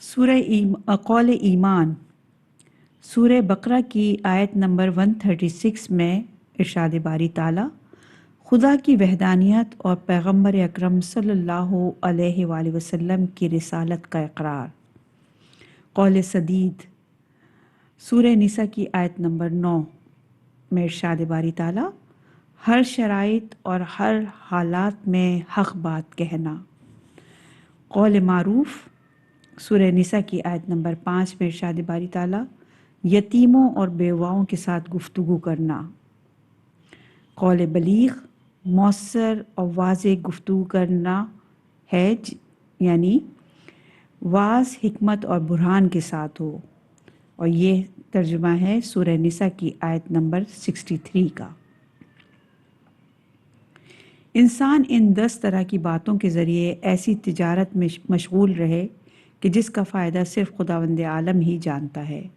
قول ایمان سورہ بقرہ کی آیت نمبر 136 میں ارشاد باری تعالیٰ خدا کی وحدانیت اور پیغمبر اکرم صلی اللہ علیہ وآلہ وسلم کی رسالت کا اقرار۔ قول سدید سورہ نساء کی آیت نمبر 9 میں ارشاد باری تعالیٰ ہر شرائط اور ہر حالات میں حق بات کہنا۔ قول معروف سورہ نساء کی آیت نمبر 5 میں ارشاد باری تعالیٰ یتیموں اور بیواؤں کے ساتھ گفتگو کرنا۔ قول بلیغ مؤثر اور واضح گفتگو کرنا ہے، یعنی واضح حکمت اور برہان کے ساتھ ہو، اور یہ ترجمہ ہے سورہ نساء کی آیت نمبر 63 کا۔ انسان ان 10 طرح کی باتوں کے ذریعے ایسی تجارت میں مشغول رہے کہ جس کا فائدہ صرف خداوند عالم ہی جانتا ہے۔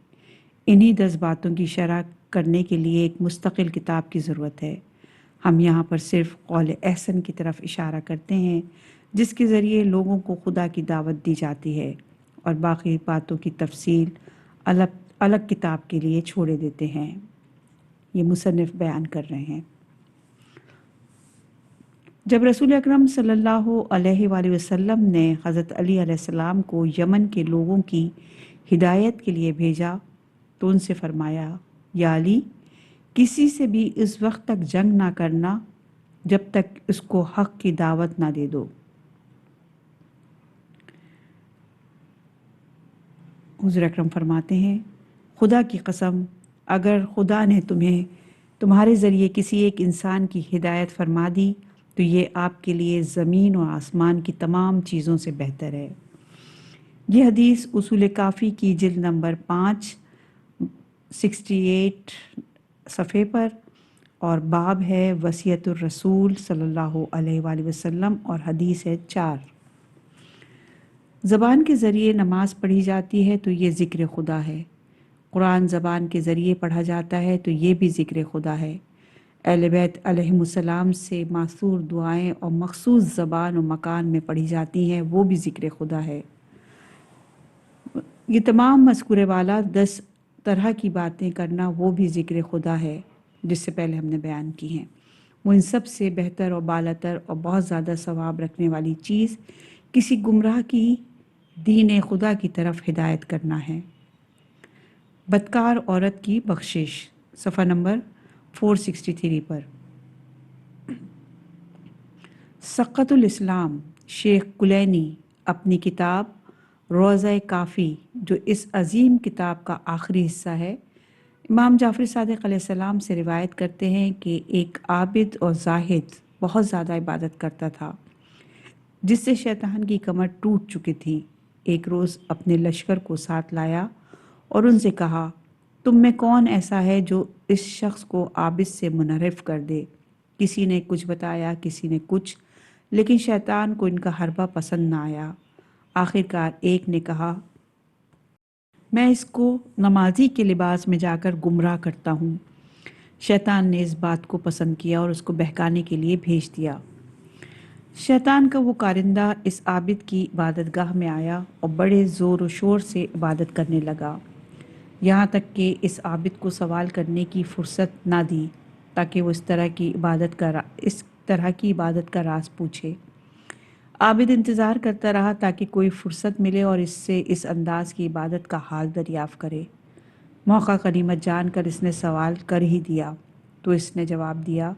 انہی 10 باتوں کی شرح کرنے کے لیے ایک مستقل کتاب کی ضرورت ہے۔ ہم یہاں پر صرف قول احسن کی طرف اشارہ کرتے ہیں جس کے ذریعے لوگوں کو خدا کی دعوت دی جاتی ہے، اور باقی باتوں کی تفصیل الگ کتاب کے لیے چھوڑے دیتے ہیں۔ یہ مصنف بیان کر رہے ہیں۔ جب رسول اکرم صلی اللہ علیہ وآلہ وسلم نے حضرت علی علیہ السلام کو یمن کے لوگوں کی ہدایت کے لیے بھیجا تو ان سے فرمایا، یا علی، کسی سے بھی اس وقت تک جنگ نہ کرنا جب تک اس کو حق کی دعوت نہ دے دو۔ حضور اکرم فرماتے ہیں، خدا کی قسم، اگر خدا نے تمہارے ذریعے کسی ایک انسان کی ہدایت فرما دی تو یہ آپ کے لیے زمین و آسمان کی تمام چیزوں سے بہتر ہے۔ یہ حدیث اصول کافی کی جلد نمبر 5 68 صفحے پر، اور باب ہے وصیت الرسول صلی اللہ علیہ وآلہ وسلم، اور حدیث ہے 4۔ زبان کے ذریعے نماز پڑھی جاتی ہے تو یہ ذکر خدا ہے، قرآن زبان کے ذریعے پڑھا جاتا ہے تو یہ بھی ذکر خدا ہے، اہل بیت علیہم السلام سے ماثور دعائیں اور مخصوص زبان و مکان میں پڑھی جاتی ہیں، وہ بھی ذکر خدا ہے۔ یہ تمام مذکورے والا 10 طرح کی باتیں کرنا وہ بھی ذکر خدا ہے جس سے پہلے ہم نے بیان کی ہیں۔ وہ ان سب سے بہتر اور بالاتر اور بہت زیادہ ثواب رکھنے والی چیز کسی گمراہ کی دین خدا کی طرف ہدایت کرنا ہے۔ بدکار عورت کی بخشش صفحہ نمبر 463 پر۔ سقط الاسلام شیخ کلینی اپنی کتاب روضہ کافی، جو اس عظیم کتاب کا آخری حصہ ہے، امام جعفر صادق علیہ السلام سے روایت کرتے ہیں کہ ایک عابد اور زاہد بہت زیادہ عبادت کرتا تھا جس سے شیطان کی کمر ٹوٹ چکی تھی۔ ایک روز اپنے لشکر کو ساتھ لایا اور ان سے کہا، تم میں کون ایسا ہے جو اس شخص کو عابد سے منحرف کر دے؟ کسی نے کچھ بتایا، کسی نے کچھ، لیکن شیطان کو ان کا حربہ پسند نہ آیا۔ آخرکار ایک نے کہا، میں اس کو نمازی کے لباس میں جا کر گمراہ کرتا ہوں۔ شیطان نے اس بات کو پسند کیا اور اس کو بہکانے کے لیے بھیج دیا۔ شیطان کا وہ کارندہ اس عابد کی عبادت گاہ میں آیا اور بڑے زور و شور سے عبادت کرنے لگا، یہاں تک کہ اس عابد کو سوال کرنے کی فرصت نہ دی تاکہ وہ اس طرح کی عبادت کا راز پوچھے۔ عابد انتظار کرتا رہا تاکہ کوئی فرصت ملے اور اس سے اس انداز کی عبادت کا حال دریافت کرے۔ موقع غنیمت جان کر اس نے سوال کر ہی دیا تو اس نے جواب دیا،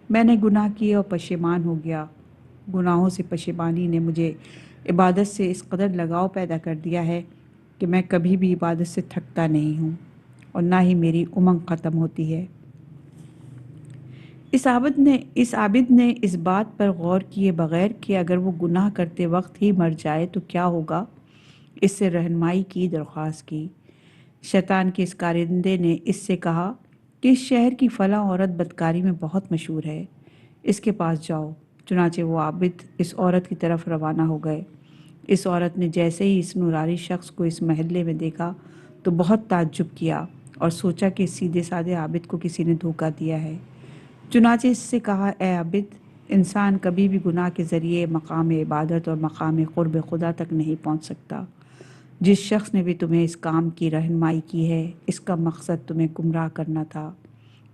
میں نے گناہ کیے اور پشیمان ہو گیا۔ گناہوں سے پشیمانی نے مجھے عبادت سے اس قدر لگاؤ پیدا کر دیا ہے کہ میں کبھی بھی عبادت سے تھکتا نہیں ہوں اور نہ ہی میری امنگ ختم ہوتی ہے۔ اس عابد نے اس بات پر غور کیے بغیر کہ اگر وہ گناہ کرتے وقت ہی مر جائے تو کیا ہوگا، اس سے رہنمائی کی درخواست کی۔ شیطان کے اس کارندے نے اس سے کہا کہ اس شہر کی فلاں عورت بدکاری میں بہت مشہور ہے، اس کے پاس جاؤ۔ چنانچہ وہ عابد اس عورت کی طرف روانہ ہو گئے۔ اس عورت نے جیسے ہی اس نورانی شخص کو اس محلے میں دیکھا تو بہت تعجب کیا اور سوچا کہ اس سیدھے سادے عابد کو کسی نے دھوکہ دیا ہے۔ چنانچہ اس سے کہا، اے عابد، انسان کبھی بھی گناہ کے ذریعے مقام عبادت اور مقام قرب خدا تک نہیں پہنچ سکتا۔ جس شخص نے بھی تمہیں اس کام کی رہنمائی کی ہے اس کا مقصد تمہیں گمراہ کرنا تھا۔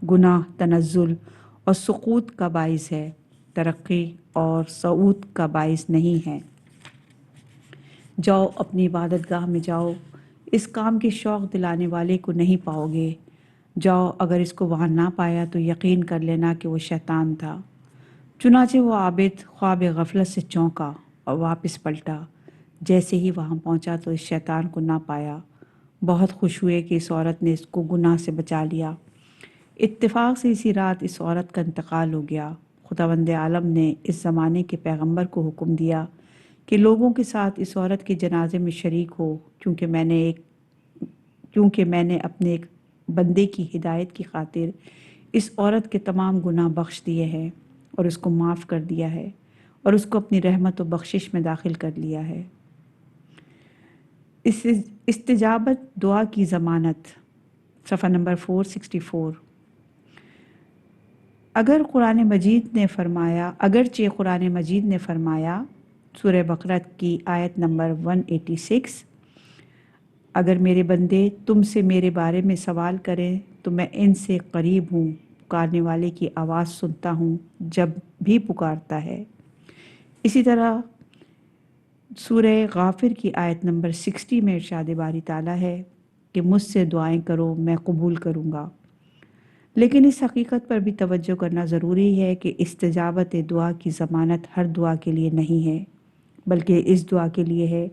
گناہ تنزل اور سقوط کا باعث ہے، ترقی اور صعود کا باعث نہیں ہے۔ جاؤ اپنی عبادت گاہ میں جاؤ، اس کام کے شوق دلانے والے کو نہیں پاؤ گے۔ جاؤ، اگر اس کو وہاں نہ پایا تو یقین کر لینا کہ وہ شیطان تھا۔ چنانچہ وہ عابد خواب غفلت سے چونکا اور واپس پلٹا۔ جیسے ہی وہاں پہنچا تو اس شیطان کو نہ پایا۔ بہت خوش ہوئے کہ اس عورت نے اس کو گناہ سے بچا لیا۔ اتفاق سے اسی رات اس عورت کا انتقال ہو گیا۔ خداوند عالم نے اس زمانے کے پیغمبر کو حکم دیا کہ لوگوں کے ساتھ اس عورت کے جنازے میں شریک ہو، کیونکہ میں نے اپنے ایک بندے کی ہدایت کی خاطر اس عورت کے تمام گناہ بخش دیے ہیں اور اس کو معاف کر دیا ہے اور اس کو اپنی رحمت و بخشش میں داخل کر لیا ہے۔ استجابت دعا کی ضمانت، صفحہ نمبر 464۔ اگرچہ قرآن مجید نے فرمایا، سورہ بقرہ کی آیت نمبر 186، اگر میرے بندے تم سے میرے بارے میں سوال کریں تو میں ان سے قریب ہوں، پکارنے والے کی آواز سنتا ہوں جب بھی پکارتا ہے۔ اسی طرح سورہ غافر کی آیت نمبر 60 میں ارشاد باری تعالیٰ ہے کہ مجھ سے دعائیں کرو میں قبول کروں گا۔ لیکن اس حقیقت پر بھی توجہ کرنا ضروری ہے کہ استجابت دعا کی ضمانت ہر دعا کے لیے نہیں ہے، بلکہ اس دعا کے لیے ہے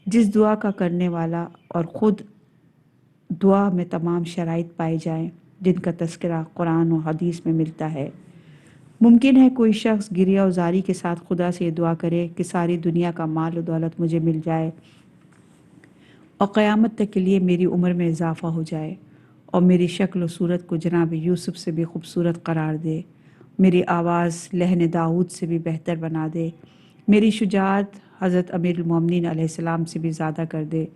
جس دعا کا کرنے والا اور خود دعا میں تمام شرائط پائے جائیں جن کا تذکرہ قرآن و حدیث میں ملتا ہے۔ ممکن ہے کوئی شخص گریہ و زاری کے ساتھ خدا سے یہ دعا کرے کہ ساری دنیا کا مال و دولت مجھے مل جائے اور قیامت تک کے لیے میری عمر میں اضافہ ہو جائے اور میری شکل و صورت کو جناب یوسف سے بھی خوبصورت قرار دے، میری آواز لحن داؤد سے بھی بہتر بنا دے، میری شجاعت حضرت امیر المومنین علیہ السلام سے بھی زیادہ کر دے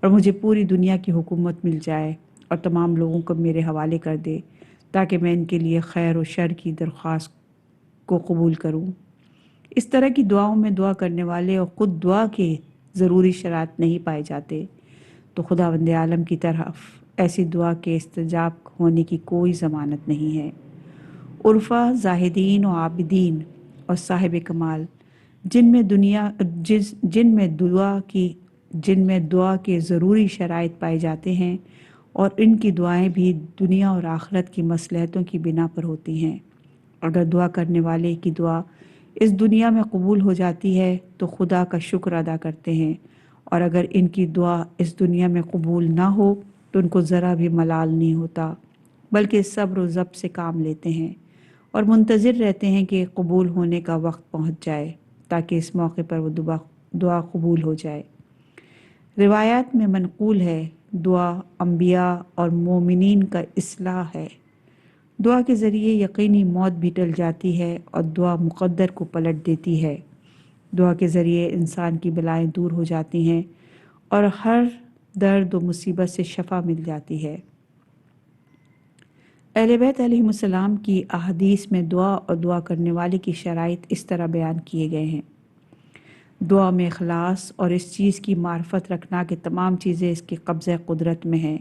اور مجھے پوری دنیا کی حکومت مل جائے اور تمام لوگوں کو میرے حوالے کر دے تاکہ میں ان کے لیے خیر و شر کی درخواست کو قبول کروں۔ اس طرح کی دعاؤں میں دعا کرنے والے اور خود دعا کے ضروری شرائط نہیں پائے جاتے تو خداوند عالم کی طرف ایسی دعا کے استجاب ہونے کی کوئی ضمانت نہیں ہے۔ عرفا زاہدین و عابدین اور صاحب کمال جن میں دعا کے ضروری شرائط پائے جاتے ہیں اور ان کی دعائیں بھی دنیا اور آخرت کی مصلحتوں کی بنا پر ہوتی ہیں۔ اگر دعا کرنے والے کی دعا اس دنیا میں قبول ہو جاتی ہے تو خدا کا شکر ادا کرتے ہیں، اور اگر ان کی دعا اس دنیا میں قبول نہ ہو تو ان کو ذرا بھی ملال نہیں ہوتا، بلکہ صبر و ضبط سے کام لیتے ہیں اور منتظر رہتے ہیں کہ قبول ہونے کا وقت پہنچ جائے تاکہ اس موقع پر وہ دعا قبول ہو جائے۔ روایات میں منقول ہے، دعا انبیاء اور مومنین کا اصلاح ہے۔ دعا کے ذریعے یقینی موت بھی ٹل جاتی ہے اور دعا مقدر کو پلٹ دیتی ہے۔ دعا کے ذریعے انسان کی بلائیں دور ہو جاتی ہیں اور ہر درد و مصیبت سے شفا مل جاتی ہے۔ اہل بیت علیہم السلام کی احادیث میں دعا اور دعا کرنے والے کی شرائط اس طرح بیان کیے گئے ہیں۔ دعا میں اخلاص اور اس چیز کی معرفت رکھنا کہ تمام چیزیں اس کے قبضہ قدرت میں ہیں،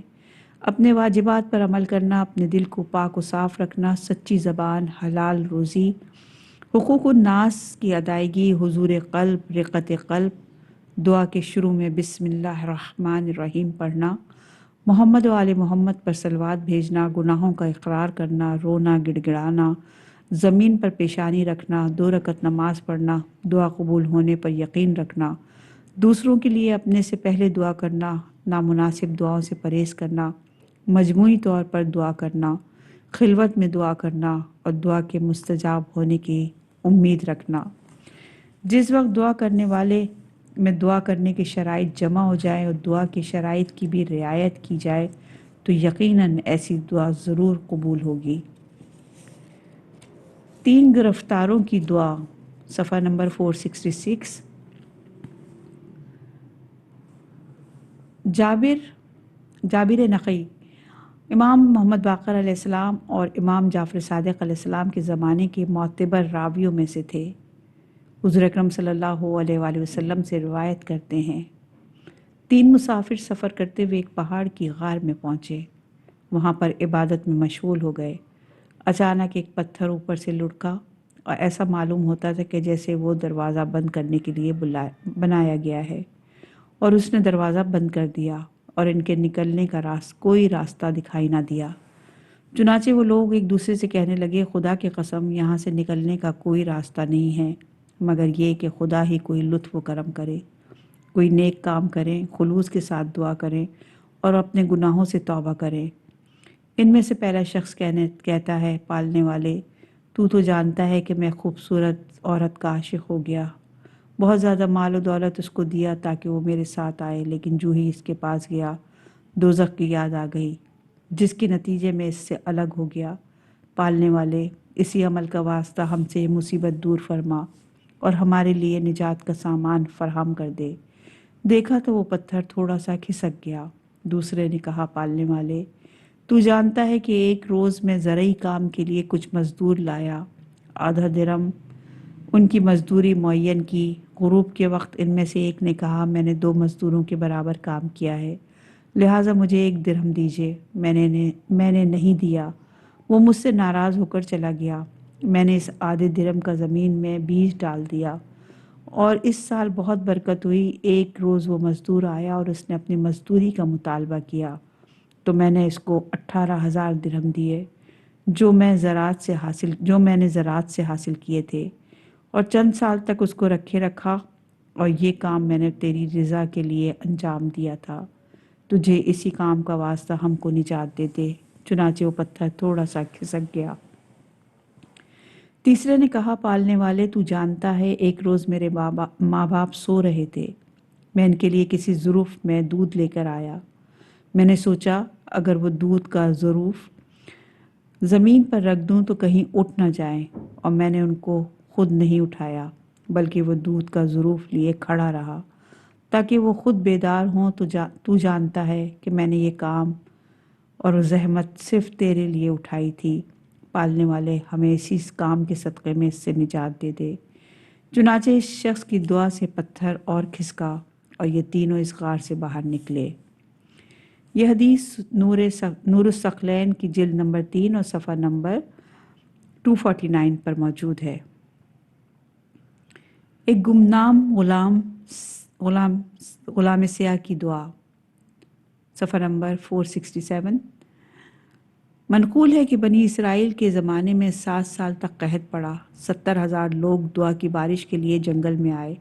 اپنے واجبات پر عمل کرنا، اپنے دل کو پاک و صاف رکھنا، سچی زبان، حلال روزی، حقوق الناس کی ادائیگی، حضور قلب، رقت قلب، دعا کے شروع میں بسم اللہ الرحمن الرحیم پڑھنا، محمد و آل محمد پر صلوات بھیجنا، گناہوں کا اقرار کرنا، رونا گڑ گڑانا، زمین پر پیشانی رکھنا، 2 رکعت نماز پڑھنا، دعا قبول ہونے پر یقین رکھنا، دوسروں کے لیے اپنے سے پہلے دعا کرنا، نامناسب دعاؤں سے پرہیز کرنا، مجموعی طور پر دعا کرنا، خلوت میں دعا کرنا اور دعا کے مستجاب ہونے کی امید رکھنا۔ جس وقت دعا کرنے والے میں دعا کرنے کی شرائط جمع ہو جائے اور دعا کی شرائط کی بھی رعایت کی جائے تو یقیناً ایسی دعا ضرور قبول ہوگی۔ 3 گرفتاروں کی دعا، صفحہ نمبر 466۔ جابر نقی امام محمد باقر علیہ السلام اور امام جعفر صادق علیہ السلام کے زمانے کے معتبر راویوں میں سے تھے۔ حضور اکرم صلی اللہ علیہ وآلہ وسلم سے روایت کرتے ہیں، 3 مسافر سفر کرتے ہوئے ایک پہاڑ کی غار میں پہنچے۔ وہاں پر عبادت میں مشغول ہو گئے۔ اچانک ایک پتھر اوپر سے لڑکا اور ایسا معلوم ہوتا تھا کہ جیسے وہ دروازہ بند کرنے کے لیے بنایا گیا ہے، اور اس نے دروازہ بند کر دیا اور ان کے نکلنے کا کوئی راستہ دکھائی نہ دیا۔ چنانچہ وہ لوگ ایک دوسرے سے کہنے لگے، خدا کی قسم یہاں سے نکلنے کا کوئی راستہ نہیں ہے مگر یہ کہ خدا ہی کوئی لطف و کرم کرے، کوئی نیک کام کریں، خلوص کے ساتھ دعا کریں اور اپنے گناہوں سے توبہ کریں۔ ان میں سے پہلا شخص کہتا ہے، پالنے والے تو جانتا ہے کہ میں خوبصورت عورت کا عاشق ہو گیا، بہت زیادہ مال و دولت اس کو دیا تاکہ وہ میرے ساتھ آئے، لیکن جو ہی اس کے پاس گیا دوزخ کی یاد آ گئی، جس کے نتیجے میں اس سے الگ ہو گیا۔ پالنے والے اسی عمل کا واسطہ ہم سے یہ مصیبت دور فرما اور ہمارے لیے نجات کا سامان فراہم کر دے۔ دیکھا تو وہ پتھر تھوڑا سا کھسک گیا۔ دوسرے نے کہا، پالنے والے تو جانتا ہے کہ ایک روز میں زرعی کام کے لیے کچھ مزدور لایا، آدھا درم ان کی مزدوری معین کی۔ غروب کے وقت ان میں سے ایک نے کہا، میں نے 2 مزدوروں کے برابر کام کیا ہے، لہٰذا مجھے 1 درہم دیجیے۔ میں نے نہیں دیا۔ وہ مجھ سے ناراض ہو کر چلا گیا۔ میں نے اس آدھے درہم کا زمین میں بیج ڈال دیا اور اس سال بہت برکت ہوئی۔ ایک روز وہ مزدور آیا اور اس نے اپنی مزدوری کا مطالبہ کیا تو میں نے اس کو 18,000 درہم دیے جو میں نے زراعت سے حاصل کیے تھے، اور چند سال تک اس کو رکھا اور یہ کام میں نے تیری رضا کے لیے انجام دیا تھا۔ تجھے اسی کام کا واسطہ ہم کو نجات دے دے۔ چنانچہ وہ پتھر تھوڑا سا کھسک گیا۔ تیسرے نے کہا، پالنے والے تو جانتا ہے ایک روز میرے ماں باپ سو رہے تھے، میں ان کے لیے کسی ظروف میں دودھ لے کر آیا۔ میں نے سوچا اگر وہ دودھ کا ظروف زمین پر رکھ دوں تو کہیں اٹھ نہ جائیں، اور میں نے ان کو خود نہیں اٹھایا بلکہ وہ دودھ کا ظروف لیے کھڑا رہا تاکہ وہ خود بیدار ہوں۔ تو جانتا ہے کہ میں نے یہ کام اور زحمت صرف تیرے لیے اٹھائی تھی۔ پالنے والے ہمیں اسی کام کے صدقے میں اس سے نجات دے دے۔ چنانچہ اس شخص کی دعا سے پتھر اور کھسکا اور یہ تینوں اس غار سے باہر نکلے۔ یہ حدیث نور الثقلین کی جلد نمبر 3 اور صفحہ نمبر 249 پر موجود ہے۔ ایک گمنام غلام سیاہ کی دعا، صفحہ نمبر 467۔ منقول ہے کہ بنی اسرائیل کے زمانے میں 7 سال تک قحط پڑا۔ 70,000 لوگ دعا کی بارش کے لیے جنگل میں آئے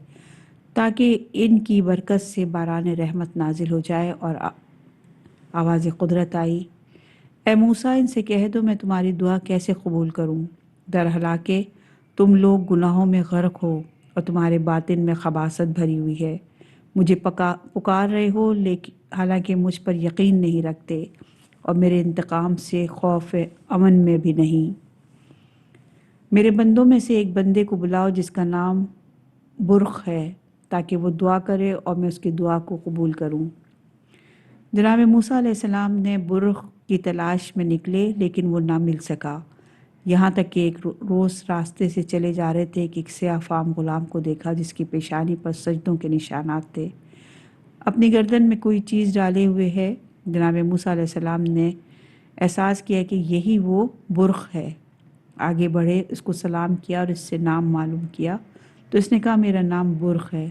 تاکہ ان کی برکت سے باران رحمت نازل ہو جائے، اور آواز قدرت آئی، اے موسیٰ ان سے کہہ دو میں تمہاری دعا کیسے قبول کروں؟ درحالانکہ تم لوگ گناہوں میں غرق ہو اور تمہارے باطن میں خباثت بھری ہوئی ہے، مجھے پکار رہے ہو لیکن حالانکہ مجھ پر یقین نہیں رکھتے اور میرے انتقام سے خوف امن میں بھی نہیں۔ میرے بندوں میں سے ایک بندے کو بلاؤ جس کا نام برق ہے تاکہ وہ دعا کرے اور میں اس کی دعا کو قبول کروں۔ جناب موسیٰ علیہ السلام نے برق کی تلاش میں نکلے لیکن وہ نہ مل سکا، یہاں تک کہ ایک روز راستے سے چلے جا رہے تھے کہ ایک سیاہ فام غلام کو دیکھا جس کی پیشانی پر سجدوں کے نشانات تھے، اپنی گردن میں کوئی چیز ڈالے ہوئے ہے۔ جناب موسیٰ علیہ السلام نے احساس کیا کہ یہی وہ برق ہے، آگے بڑھے، اس کو سلام کیا اور اس سے نام معلوم کیا تو اس نے کہا میرا نام برق ہے۔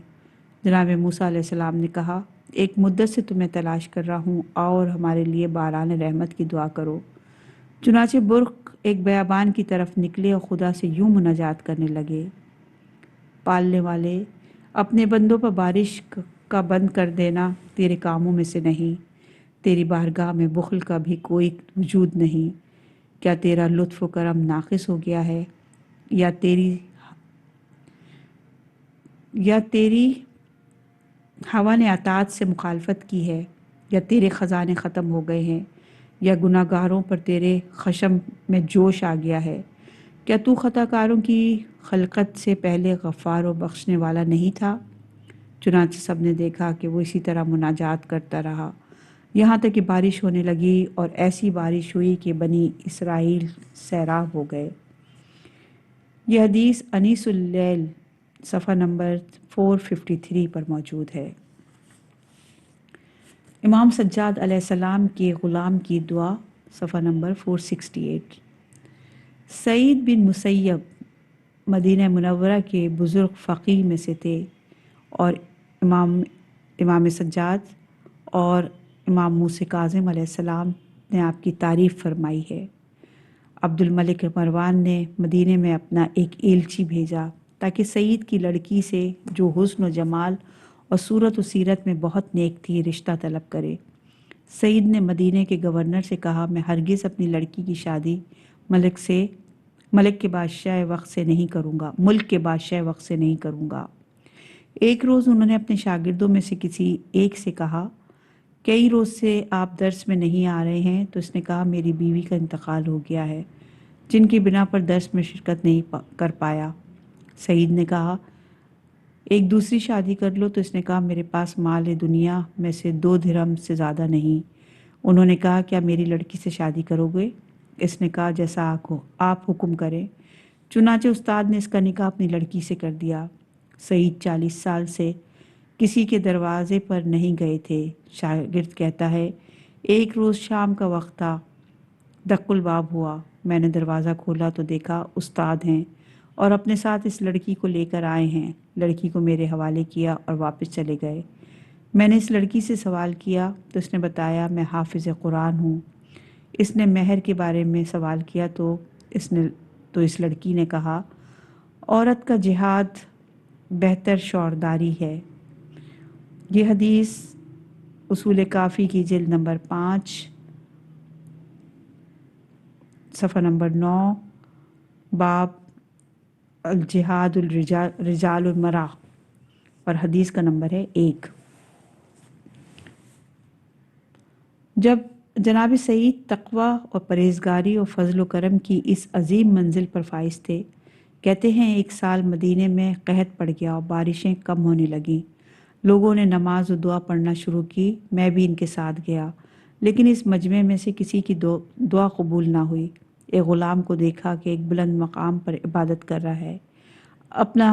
جناب موسیٰ علیہ السلام نے کہا ایک مدت سے تمہیں تلاش کر رہا ہوں، آؤ اور ہمارے لیے باران رحمت کی دعا کرو۔ چنانچہ برق ایک بیابان کی طرف نکلے اور خدا سے یوں مناجات کرنے لگے، پالنے والے اپنے بندوں پر بارش کا بند کر دینا تیرے کاموں میں سے نہیں، تیری بارگاہ میں بخل کا بھی کوئی وجود نہیں۔ کیا تیرا لطف و کرم ناقص ہو گیا ہے، یا تیری ہوا نے اطاعت سے مخالفت کی ہے، یا تیرے خزانے ختم ہو گئے ہیں، یا گناہ گاروں پر تیرے خشم میں جوش آ گیا ہے؟ کیا تو خطا کاروں کی خلقت سے پہلے غفار و بخشنے والا نہیں تھا؟ چنانچہ سب نے دیکھا کہ وہ اسی طرح مناجات کرتا رہا یہاں تک کہ بارش ہونے لگی، اور ایسی بارش ہوئی کہ بنی اسرائیل سیراب ہو گئے۔ یہ حدیث انیس اللیل صفحہ نمبر 453 پر موجود ہے۔ امام سجاد علیہ السلام کے غلام کی دعا، صفحہ نمبر 468۔ سعید بن مسیب مدینہ منورہ کے بزرگ فقیہ میں سے تھے، اور امام سجاد اور امام موسیٰ کاظم علیہ السلام نے آپ کی تعریف فرمائی ہے۔ عبد الملک مروان نے مدینے میں اپنا ایک ایلچی بھیجا تاکہ سعید کی لڑکی سے، جو حسن و جمال اور صورت و سیرت میں بہت نیک تھی، رشتہ طلب کرے۔ سعید نے مدینے کے گورنر سے کہا، میں ہرگز اپنی لڑکی کی شادی ملک کے بادشاہ وقت سے نہیں کروں گا۔ ایک روز انہوں نے اپنے شاگردوں میں سے کسی ایک سے کہا، کئی روز سے آپ درس میں نہیں آ رہے ہیں؟ تو اس نے کہا، میری بیوی کا انتقال ہو گیا ہے، جن کی بنا پر درس میں شرکت نہیں کر پایا۔ سعید نے کہا، ایک دوسری شادی کر لو۔ تو اس نے کہا، میرے پاس مال دنیا میں سے 2 درہم سے زیادہ نہیں۔ انہوں نے کہا، کیا میری لڑکی سے شادی کرو گے؟ اس نے کہا، جیسا آپ حکم کریں۔ چنانچہ استاد نے اس کا نکاح اپنی لڑکی سے کر دیا۔ سعید 40 سال سے کسی کے دروازے پر نہیں گئے تھے۔ شاگرد کہتا ہے، ایک روز شام کا وقت تھا، دق الباب ہوا۔ میں نے دروازہ کھولا تو دیکھا استاد ہیں اور اپنے ساتھ اس لڑکی کو لے کر آئے ہیں۔ لڑکی کو میرے حوالے کیا اور واپس چلے گئے۔ میں نے اس لڑکی سے سوال کیا تو اس نے بتایا، میں حافظ قرآن ہوں۔ اس نے مہر کے بارے میں سوال کیا تو اس لڑکی نے کہا، عورت کا جہاد بہتر شورداری ہے۔ یہ حدیث اصول کافی کی جلد نمبر 5 صفحہ نمبر 9، باب الجہاد رجال المرأہ، اور حدیث کا نمبر ہے 1۔ جب جناب سعید تقوی اور پرہیزگاری اور فضل و کرم کی اس عظیم منزل پر فائز تھے۔ کہتے ہیں، ایک سال مدینے میں قحط پڑ گیا اور بارشیں کم ہونے لگیں۔ لوگوں نے نماز و دعا پڑھنا شروع کی۔ میں بھی ان کے ساتھ گیا، لیکن اس مجمع میں سے کسی کی دعا قبول نہ ہوئی۔ ایک غلام کو دیکھا کہ ایک بلند مقام پر عبادت کر رہا ہے، اپنا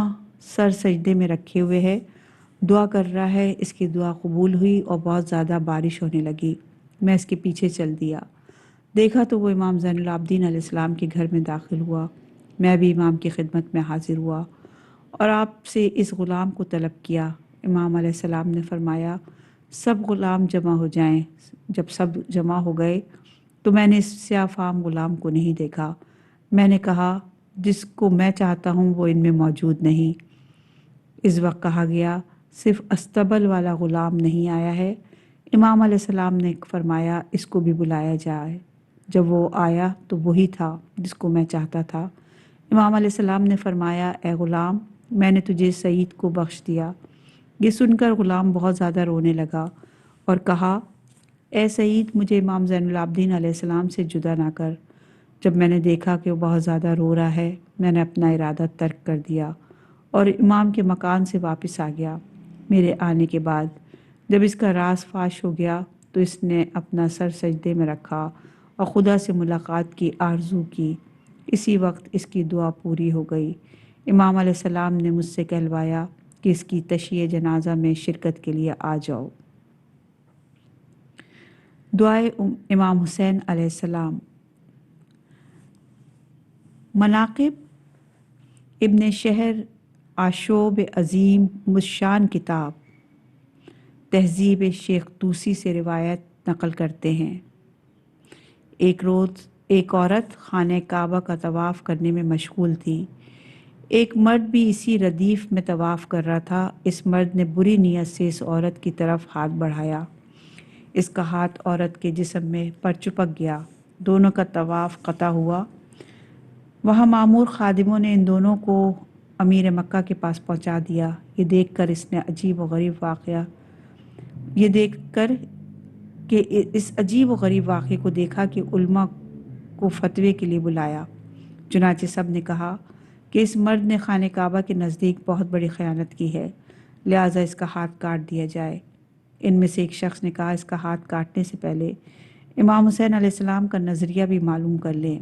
سر سجدے میں رکھے ہوئے ہے، دعا کر رہا ہے۔ اس کی دعا قبول ہوئی اور بہت زیادہ بارش ہونے لگی۔ میں اس کے پیچھے چل دیا، دیکھا تو وہ امام زین العابدین علیہ السلام کے گھر میں داخل ہوا۔ میں بھی امام کی خدمت میں حاضر ہوا اور آپ سے اس غلام کو طلب کیا۔ امام علیہ السلام نے فرمایا، سب غلام جمع ہو جائیں۔ جب سب جمع ہو گئے تو میں نے اس سیاہ فام غلام کو نہیں دیکھا۔ میں نے کہا، جس کو میں چاہتا ہوں وہ ان میں موجود نہیں۔ اس وقت کہا گیا، صرف استبل والا غلام نہیں آیا ہے۔ امام علیہ السلام نے فرمایا، اس کو بھی بلایا جائے۔ جب وہ آیا تو وہی تھا جس کو میں چاہتا تھا۔ امام علیہ السلام نے فرمایا، اے غلام، میں نے تجھے سعید کو بخش دیا۔ یہ سن کر غلام بہت زیادہ رونے لگا اور کہا، اے سعید، مجھے امام زین العابدین علیہ السلام سے جدا نہ کر۔ جب میں نے دیکھا کہ وہ بہت زیادہ رو رہا ہے، میں نے اپنا ارادہ ترک کر دیا اور امام کے مکان سے واپس آ گیا۔ میرے آنے کے بعد جب اس کا راز فاش ہو گیا تو اس نے اپنا سر سجدے میں رکھا اور خدا سے ملاقات کی آرزو کی۔ اسی وقت اس کی دعا پوری ہو گئی۔ امام علیہ السلام نے مجھ سے کہلوایا کہ اس کی تشییع جنازہ میں شرکت کے لیے آ جاؤ۔ دعائے امام حسین علیہ السلام۔ مناقب ابن شہر آشوب عظیم مشان کتاب تہذیب شیخ طوسی سے روایت نقل کرتے ہیں، ایک روز ایک عورت خانہ کعبہ کا طواف کرنے میں مشغول تھی۔ ایک مرد بھی اسی ردیف میں طواف کر رہا تھا۔ اس مرد نے بری نیت سے اس عورت کی طرف ہاتھ بڑھایا۔ اس کا ہاتھ عورت کے جسم میں پر چپک گیا۔ دونوں کا طواف قطع ہوا۔ وہاں مامور خادموں نے ان دونوں کو امیر مکہ کے پاس پہنچا دیا۔ یہ دیکھ کر اس عجیب و غریب واقعے کو دیکھا کہ علماء کو فتوے کے لیے بلایا۔ چنانچہ سب نے کہا کہ اس مرد نے خانہ کعبہ کے نزدیک بہت بڑی خیانت کی ہے، لہٰذا اس کا ہاتھ کاٹ دیا جائے۔ ان میں سے ایک شخص نے کہا، اس کا ہاتھ کاٹنے سے پہلے امام حسین علیہ السلام کا نظریہ بھی معلوم کر لیں۔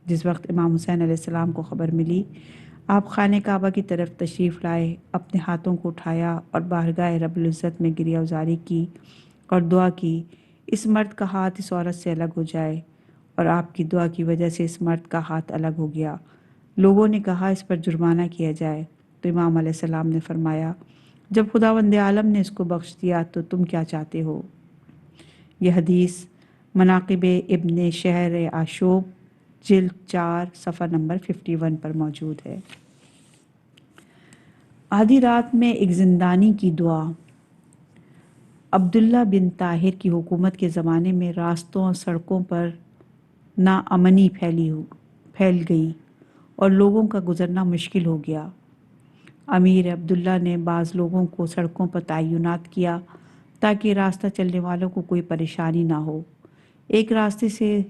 جس وقت امام حسین علیہ السلام کو خبر ملی، آپ خانہ کعبہ کی طرف تشریف لائے، اپنے ہاتھوں کو اٹھایا اور بارگاہ رب العزت میں گریہ گزاری کی اور دعا کی اس مرد کا ہاتھ اس عورت سے الگ ہو جائے، اور آپ کی دعا کی وجہ سے اس مرد کا ہاتھ الگ ہو گیا۔ لوگوں نے کہا اس پر جرمانہ کیا جائے، تو امام علیہ السلام نے فرمایا جب خداوند عالم نے اس کو بخش دیا تو تم کیا چاہتے ہو؟ یہ حدیث مناقب ابن شہر عاشوب جلد 4 صفحہ نمبر 51 پر موجود ہے۔ آدھی رات میں ایک زندانی کی دعا۔ عبداللہ بن طاہر کی حکومت کے زمانے میں راستوں اور سڑکوں پر ناامنی پھیل گئی اور لوگوں کا گزرنا مشکل ہو گیا۔ امیر عبداللہ نے بعض لوگوں کو سڑکوں پر تعینات کیا تاکہ راستہ چلنے والوں کو کوئی پریشانی نہ ہو۔ ایک راستے سے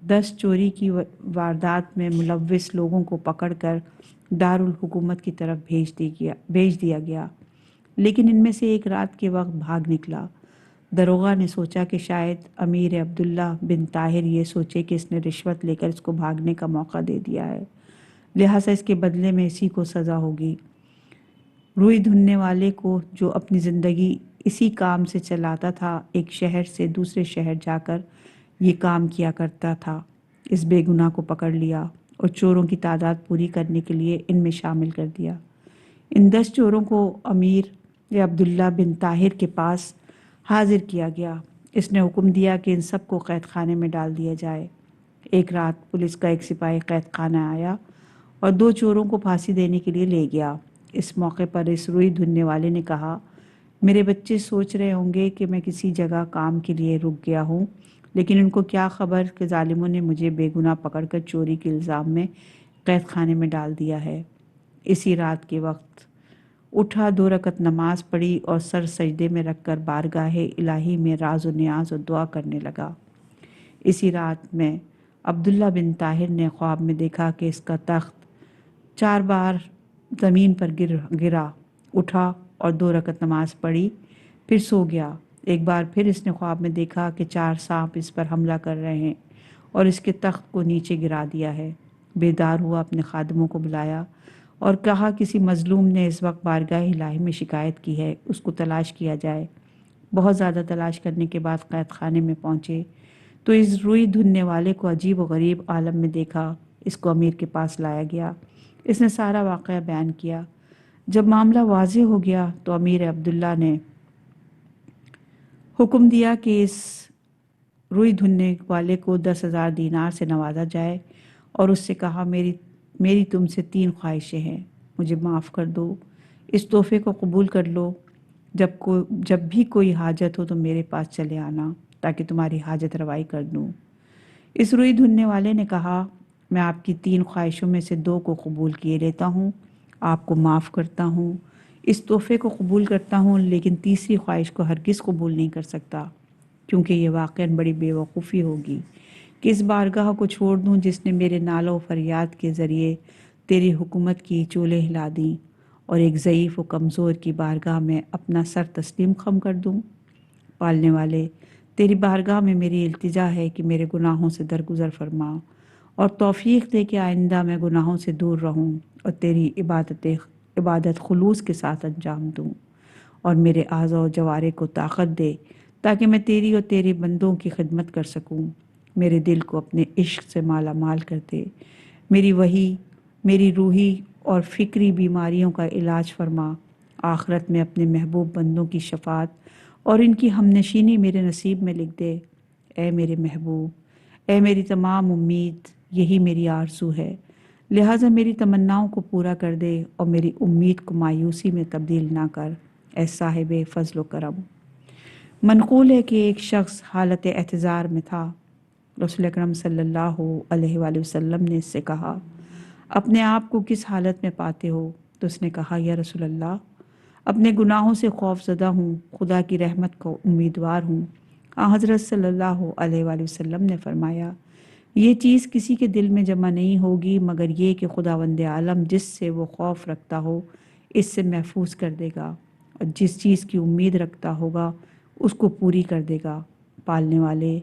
10 چوری کی واردات میں ملوث لوگوں کو پکڑ کر دارالحکومت کی طرف بھیج دیا گیا، لیکن ان میں سے ایک رات کے وقت بھاگ نکلا۔ داروغہ نے سوچا کہ شاید امیر عبداللہ بن طاہر یہ سوچے کہ اس نے رشوت لے کر اس کو بھاگنے کا موقع دے دیا ہے، لہٰذا اس کے بدلے میں اسی کو سزا ہوگی۔ روئی دھننے والے کو جو اپنی زندگی اسی کام سے چلاتا تھا، ایک شہر سے دوسرے شہر جا کر یہ کام کیا کرتا تھا، اس بے گناہ کو پکڑ لیا اور چوروں کی تعداد پوری کرنے کے لیے ان میں شامل کر دیا۔ ان 10 چوروں کو امیر عبداللہ بن طاہر کے پاس حاضر کیا گیا۔ اس نے حکم دیا کہ ان سب کو قید خانے میں ڈال دیا جائے۔ ایک رات پولیس کا ایک سپاہی قید خانہ آیا اور 2 چوروں کو پھانسی دینے کے لیے لے گیا۔ اس موقع پر اس روئی دھننے والے نے کہا، میرے بچے سوچ رہے ہوں گے کہ میں کسی جگہ کام کے لیے رک گیا ہوں، لیکن ان کو کیا خبر کہ ظالموں نے مجھے بے گناہ پکڑ کر چوری کے الزام میں قید خانے میں ڈال دیا ہے۔ اسی رات کے وقت اٹھا، 2 رکعت نماز پڑھی اور سر سجدے میں رکھ کر بارگاہ الہی میں راز و نیاز اور دعا کرنے لگا۔ اسی رات میں عبداللہ بن طاہر نے خواب میں دیکھا کہ اس کا تخت 4 بار زمین پر گرا، اٹھا اور 2 رکعت نماز پڑھی، پھر سو گیا۔ ایک بار پھر اس نے خواب میں دیکھا کہ 4 سانپ اس پر حملہ کر رہے ہیں اور اس کے تخت کو نیچے گرا دیا ہے۔ بیدار ہوا، اپنے خادموں کو بلایا اور کہا کسی مظلوم نے اس وقت بارگاہ الہی میں شکایت کی ہے، اس کو تلاش کیا جائے۔ بہت زیادہ تلاش کرنے کے بعد قید خانے میں پہنچے تو اس روئی دھننے والے کو عجیب و غریب عالم میں دیکھا۔ اس کو امیر کے پاس لایا گیا۔ اس نے سارا واقعہ بیان کیا۔ جب معاملہ واضح ہو گیا تو امیر عبداللہ نے حکم دیا کہ اس روئی دھننے والے کو 10,000 دینار سے نوازا جائے اور اس سے کہا، میری تم سے 3 خواہشیں ہیں، مجھے معاف کر دو، اس تحفے کو قبول کر لو، جب بھی کوئی حاجت ہو تو میرے پاس چلے آنا تاکہ تمہاری حاجت روائی کر دوں۔ اس روئی دھننے والے نے کہا، میں آپ کی 3 خواہشوں میں سے 2 کو قبول کیے لیتا ہوں، آپ کو معاف کرتا ہوں، اس تحفے کو قبول کرتا ہوں، لیکن تیسری خواہش کو ہرگز قبول نہیں کر سکتا، کیونکہ یہ واقعاً بڑی بے وقوفی ہوگی کہ اس بارگاہ کو چھوڑ دوں جس نے میرے نالوں و فریاد کے ذریعے تیری حکومت کی چولیں ہلا دیں، اور ایک ضعیف و کمزور کی بارگاہ میں اپنا سر تسلیم خم کر دوں۔ پالنے والے، تیری بارگاہ میں میری التجا ہے کہ میرے گناہوں سے درگزر فرما اور توفیق دے کہ آئندہ میں گناہوں سے دور رہوں اور تیری عبادت خلوص کے ساتھ انجام دوں، اور میرے اعضاء و جوارح کو طاقت دے تاکہ میں تیری اور تیرے بندوں کی خدمت کر سکوں۔ میرے دل کو اپنے عشق سے مالا مال کر دے، میری روحی اور فکری بیماریوں کا علاج فرما، آخرت میں اپنے محبوب بندوں کی شفاعت اور ان کی ہمنشینی میرے نصیب میں لکھ دے۔ اے میرے محبوب، اے میری تمام امید، یہی میری آرزو ہے، لہٰذا میری تمناؤں کو پورا کر دے اور میری امید کو مایوسی میں تبدیل نہ کر، اے صاحب فضل و کرم۔ منقول ہے کہ ایک شخص حالت احتضار میں تھا۔ رسول اکرم صلی اللہ علیہ وآلہ وسلم نے اس سے کہا، اپنے آپ کو کس حالت میں پاتے ہو؟ تو اس نے کہا، یا رسول اللہ، اپنے گناہوں سے خوف زدہ ہوں، خدا کی رحمت کو امیدوار ہوں۔ حضرت صلی اللہ علیہ وآلہ وسلم نے فرمایا، یہ چیز کسی کے دل میں جمع نہیں ہوگی مگر یہ کہ خداوند عالم جس سے وہ خوف رکھتا ہو اس سے محفوظ کر دے گا، اور جس چیز کی امید رکھتا ہوگا اس کو پوری کر دے گا۔ پالنے والے،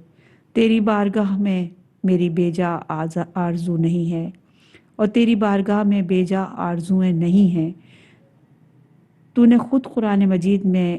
تیری بارگاہ میں میری بیجا آرزو نہیں ہے اور تیری بارگاہ میں بیجا آرزویں نہیں ہیں۔ تو نے خود قرآن مجید میں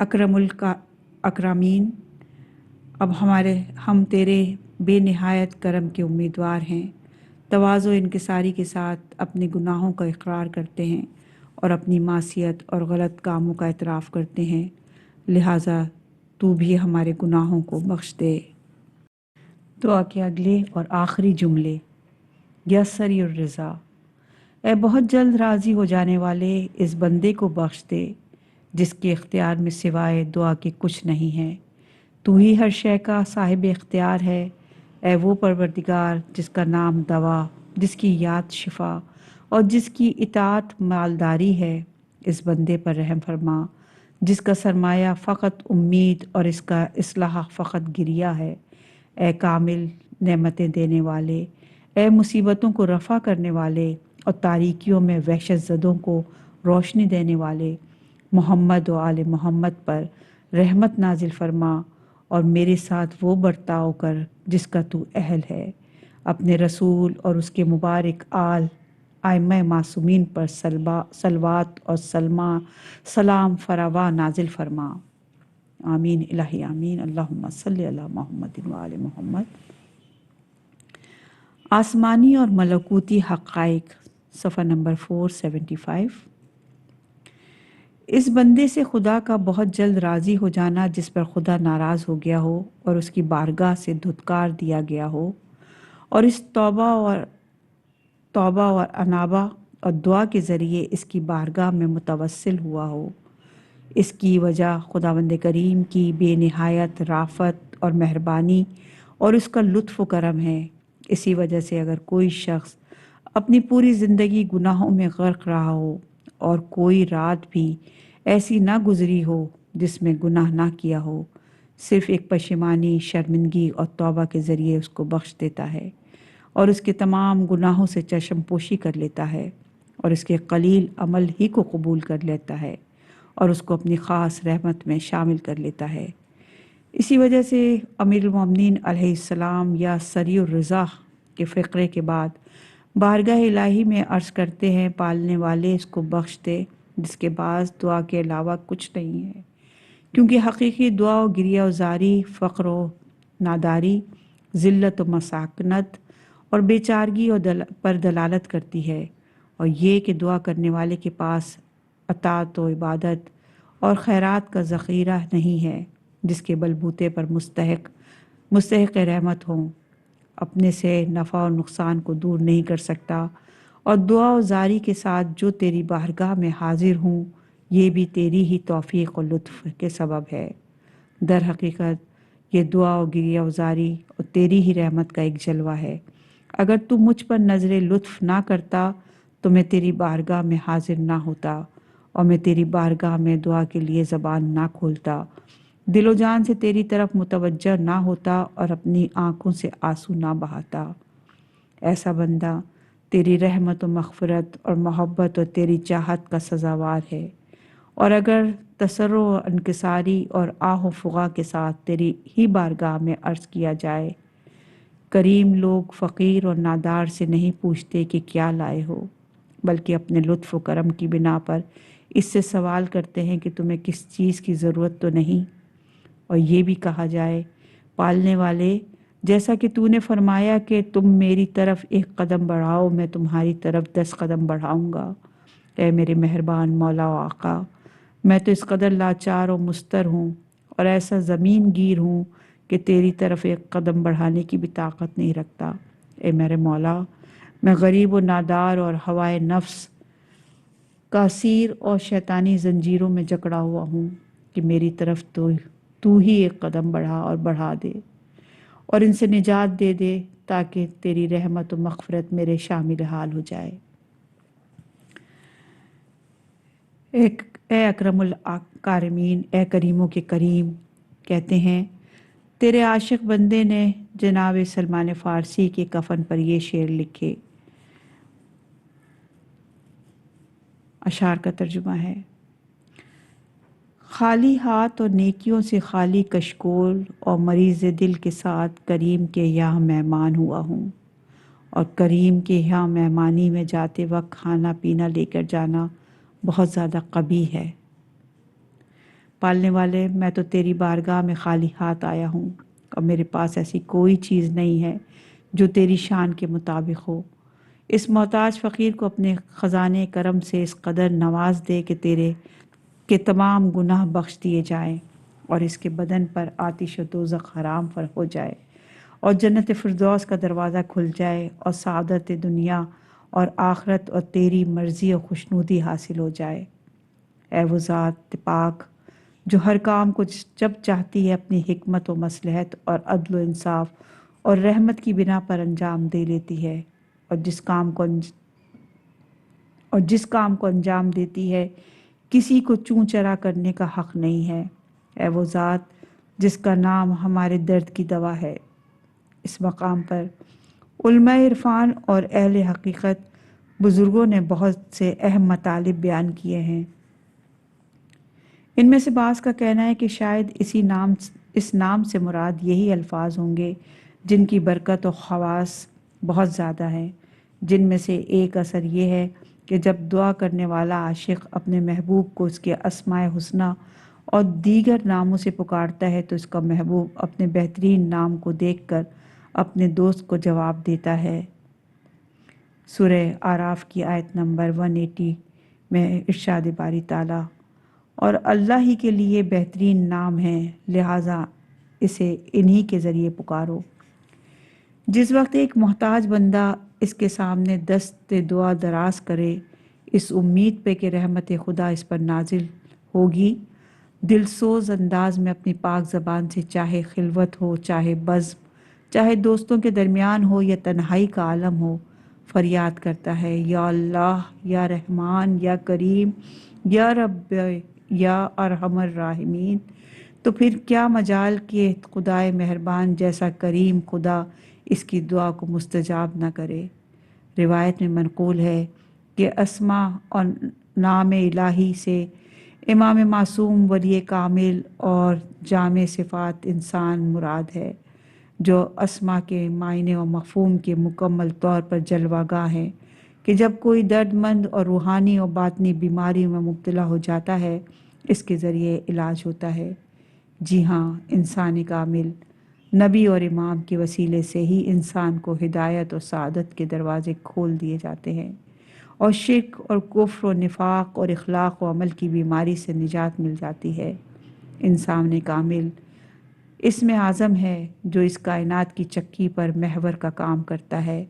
اکرامین، اب ہم تیرے بے نہایت کرم کے امیدوار ہیں، تواضع و انکساری کے ساتھ اپنے گناہوں کا اقرار کرتے ہیں اور اپنی معصیت اور غلط کاموں کا اعتراف کرتے ہیں، لہٰذا تو بھی ہمارے گناہوں کو بخش دے۔ دعا کے اگلے اور آخری جملے، یا سری الرضا، اے بہت جلد راضی ہو جانے والے، اس بندے کو بخش دے جس کے اختیار میں سوائے دعا کے کچھ نہیں ہے، تو ہی ہر شے کا صاحب اختیار ہے، اے وہ پروردگار جس کا نام دوا، جس کی یاد شفا اور جس کی اطاعت مالداری ہے، اس بندے پر رحم فرما جس کا سرمایہ فقط امید اور اس کا اصلاح فقط گریہ ہے، اے کامل نعمتیں دینے والے، اے مصیبتوں کو رفع کرنے والے اور تاریکیوں میں وحشت زدوں کو روشنی دینے والے، محمد و آل محمد پر رحمت نازل فرما اور میرے ساتھ وہ برتاؤ کر جس کا تو اہل ہے، اپنے رسول اور اس کے مبارک آل ائمہ معصومین پر صلوات اور سلام فراواں نازل فرما۔ آمین الہی آمین، اللہم صلی علی محمد و آل محمد۔ آسمانی اور ملکوتی حقائق، صفحہ نمبر 475۔ اس بندے سے خدا کا بہت جلد راضی ہو جانا جس پر خدا ناراض ہو گیا ہو اور اس کی بارگاہ سے دھتکار دیا گیا ہو، اور اس توبہ اور انابہ اور دعا کے ذریعے اس کی بارگاہ میں متوسل ہوا ہو، اس کی وجہ خداوند کریم کی بے نہایت رافت اور مہربانی اور اس کا لطف و کرم ہے۔ اسی وجہ سے اگر کوئی شخص اپنی پوری زندگی گناہوں میں غرق رہا ہو اور کوئی رات بھی ایسی نہ گزری ہو جس میں گناہ نہ کیا ہو، صرف ایک پشیمانی، شرمندگی اور توبہ کے ذریعے اس کو بخش دیتا ہے اور اس کے تمام گناہوں سے چشم پوشی کر لیتا ہے اور اس کے قلیل عمل ہی کو قبول کر لیتا ہے اور اس کو اپنی خاص رحمت میں شامل کر لیتا ہے۔ اسی وجہ سے امیر المومنین علیہ السلام یا سری الرضا کے فقرے کے بعد بارگاہ الہی میں عرض کرتے ہیں، پالنے والے اس کو بخش دے جس کے بعد دعا کے علاوہ کچھ نہیں ہے، کیونکہ حقیقی دعا و گریہ و زاری فقر و ناداری، ذلت و مساکنت اور بیچارگی پر دلالت کرتی ہے، اور یہ کہ دعا کرنے والے کے پاس اطاعت و عبادت اور خیرات کا ذخیرہ نہیں ہے جس کے بلبوتے پر مستحق رحمت ہوں، اپنے سے نفع و نقصان کو دور نہیں کر سکتا، اور دعا و زاری کے ساتھ جو تیری بارگاہ میں حاضر ہوں یہ بھی تیری ہی توفیق و لطف کے سبب ہے۔ در حقیقت یہ دعا و گریہ و زاری اور تیری ہی رحمت کا ایک جلوہ ہے۔ اگر تو مجھ پر نظر لطف نہ کرتا تو میں تیری بارگاہ میں حاضر نہ ہوتا اور میں تیری بارگاہ میں دعا کے لیے زبان نہ کھولتا، دل و جان سے تیری طرف متوجہ نہ ہوتا اور اپنی آنکھوں سے آنسو نہ بہاتا۔ ایسا بندہ تیری رحمت و مغفرت اور محبت اور تیری چاہت کا سزاوار ہے، اور اگر تسرع و انکساری اور آہ و فغاں کے ساتھ تیری ہی بارگاہ میں عرض کیا جائے، کریم لوگ فقیر اور نادار سے نہیں پوچھتے کہ کیا لائے ہو، بلکہ اپنے لطف و کرم کی بنا پر اس سے سوال کرتے ہیں کہ تمہیں کس چیز کی ضرورت تو نہیں، اور یہ بھی کہا جائے، پالنے والے، جیسا کہ تو نے فرمایا کہ تم میری طرف ایک قدم بڑھاؤ میں تمہاری طرف 10 قدم بڑھاؤں گا، اے میرے مہربان مولا و آقا، میں تو اس قدر لاچار و مضطر ہوں اور ایسا زمین گیر ہوں کہ تیری طرف ایک قدم بڑھانے کی بھی طاقت نہیں رکھتا۔ اے میرے مولا، میں غریب و نادار اور ہوائے نفس کا اسیر اور شیطانی زنجیروں میں جکڑا ہوا ہوں کہ میری طرف تو ہی ایک قدم بڑھا اور بڑھا دے اور ان سے نجات دے دے تاکہ تیری رحمت و مغفرت میرے شامل حال ہو جائے۔ اے اکرم الکارمین، اے کریموں کے کریم، کہتے ہیں تیرے عاشق بندے نے جناب سلمان فارسی کے کفن پر یہ شعر لکھے۔ اشعار کا ترجمہ ہے، خالی ہاتھ اور نیکیوں سے خالی کشکول اور مریض دل کے ساتھ کریم کے یہاں مہمان ہوا ہوں، اور کریم کے یہاں مہمانی میں جاتے وقت کھانا پینا لے کر جانا بہت زیادہ قبیح ہے۔ پالنے والے، میں تو تیری بارگاہ میں خالی ہاتھ آیا ہوں اور میرے پاس ایسی کوئی چیز نہیں ہے جو تیری شان کے مطابق ہو۔ اس محتاج فقیر کو اپنے خزانے کرم سے اس قدر نواز دے کہ تمام گناہ بخش دیے جائیں اور اس کے بدن پر آتش و دوزخ حرام ہو جائے اور جنت فردوس کا دروازہ کھل جائے اور سعادت دنیا اور آخرت اور تیری مرضی اور خوشنودی حاصل ہو جائے۔ اے وہ ذات پاک جو ہر کام کو جب چاہتی ہے اپنی حکمت و مصلحت اور عدل و انصاف اور رحمت کی بنا پر انجام دے لیتی ہے، اور جس کام کو انجام دیتی ہے کسی کو چوں چرا کرنے کا حق نہیں ہے۔ اے وہ ذات جس کا نام ہمارے درد کی دوا ہے۔ اس مقام پر علماء عرفان اور اہل حقیقت بزرگوں نے بہت سے اہم مطالب بیان کیے ہیں۔ ان میں سے بعض کا کہنا ہے کہ شاید اس نام سے مراد یہی الفاظ ہوں گے جن کی برکت و خواص بہت زیادہ ہیں۔ جن میں سے ایک اثر یہ ہے کہ جب دعا کرنے والا عاشق اپنے محبوب کو اس کے اسماء حسنی اور دیگر ناموں سے پکارتا ہے تو اس کا محبوب اپنے بہترین نام کو دیکھ کر اپنے دوست کو جواب دیتا ہے۔ سورہ اعراف کی آیت نمبر 180 میں ارشاد باری تعالیٰ، اور اللہ ہی کے لیے بہترین نام ہے، لہٰذا اسے انہی کے ذریعے پکارو۔ جس وقت ایک محتاج بندہ اس کے سامنے دست دعا دراز کرے اس امید پہ کہ رحمت خدا اس پر نازل ہوگی، دل سوز انداز میں اپنی پاک زبان سے، چاہے خلوت ہو، چاہے بزم، چاہے دوستوں کے درمیان ہو یا تنہائی کا عالم ہو، فریاد کرتا ہے، یا اللہ، یا رحمان، یا کریم، یا رب، یا ارحم الراحمین۔ تو پھر کیا مجال کہ خدائے مہربان جیسا کریم خدا اس کی دعا کو مستجاب نہ کرے۔ روایت میں منقول ہے کہ اسماء اور نام الہی سے امام معصوم، ولی کامل اور جامع صفات انسان مراد ہے، جو اسماء کے معنی و مفہوم کے مکمل طور پر جلوہ گاہ ہیں کہ جب کوئی درد مند اور روحانی اور باطنی بیماری میں مبتلا ہو جاتا ہے اس کے ذریعے علاج ہوتا ہے۔ جی ہاں، انسان کامل نبی اور امام کے وسیلے سے ہی انسان کو ہدایت اور سعادت کے دروازے کھول دیے جاتے ہیں اور شرک اور کفر و نفاق اور اخلاق و عمل کی بیماری سے نجات مل جاتی ہے۔ انسان کامل اسم اعظم ہے جو اس کائنات کی چکی پر محور کا کام کرتا ہے،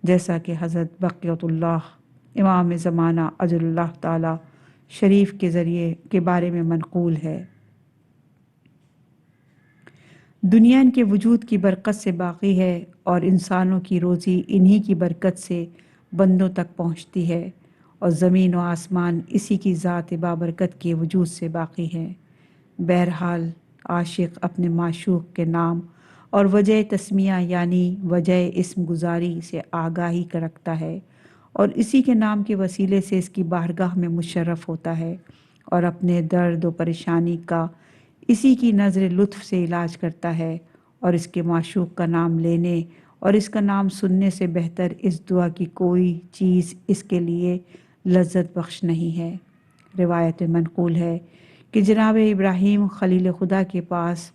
جیسا کہ حضرت بقیت اللہ امام زمانہ اجل اللہ تعالی شریف کے بارے میں منقول ہے۔ دنیا ان کے وجود کی برکت سے باقی ہے اور انسانوں کی روزی انہی کی برکت سے بندوں تک پہنچتی ہے، اور زمین و آسمان اسی کی ذات بابرکت کے وجود سے باقی ہے۔ بہرحال عاشق اپنے معشوق کے نام اور وجہ تسمیہ یعنی وجہ اسم گزاری سے آگاہی رکھتا ہے اور اسی کے نام کے وسیلے سے اس کی بارگاہ میں مشرف ہوتا ہے اور اپنے درد و پریشانی کا اسی کی نظر لطف سے علاج کرتا ہے، اور اس کے معشوق کا نام لینے اور اس کا نام سننے سے بہتر اس دعا کی کوئی چیز اس کے لیے لذت بخش نہیں ہے۔ روایت میں منقول ہے کہ جناب ابراہیم خلیل خدا کے پاس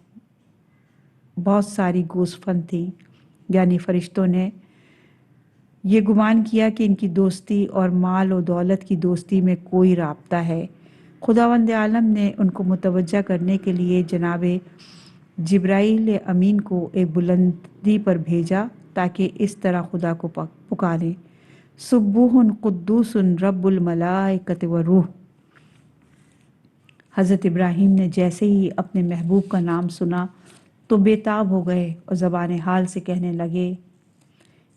بہت ساری گوسفند تھیں، یعنی فرشتوں نے یہ گمان کیا کہ ان کی دوستی اور مال و دولت کی دوستی میں کوئی رابطہ ہے۔ خداوند عالم نے ان کو متوجہ کرنے کے لیے جناب جبرائیل امین کو ایک بلندی پر بھیجا تاکہ اس طرح خدا کو پکاریں، سبوح قدوس رب الملائکۃ والروح۔ حضرت ابراہیم نے جیسے ہی اپنے محبوب کا نام سنا تو بے تاب ہو گئے اور زبان حال سے کہنے لگے،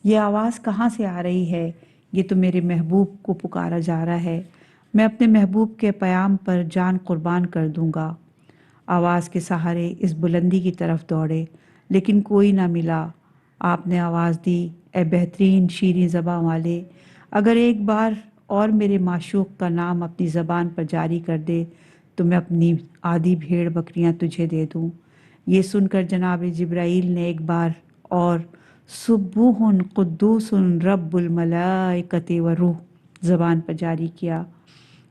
یہ آواز کہاں سے آ رہی ہے؟ یہ تو میرے محبوب کو پکارا جا رہا ہے، میں اپنے محبوب کے پیام پر جان قربان کر دوں گا۔ آواز کے سہارے اس بلندی کی طرف دوڑے لیکن کوئی نہ ملا۔ آپ نے آواز دی، اے بہترین شیریں زباں والے، اگر ایک بار اور میرے معشوق کا نام اپنی زبان پر جاری کر دے تو میں اپنی آدھی بھیڑ بکریاں تجھے دے دوں۔ یہ سن کر جناب جبرائیل نے ایک بار اور سبوح قدوس رب الملائکۃ والروح زبان پر جاری کیا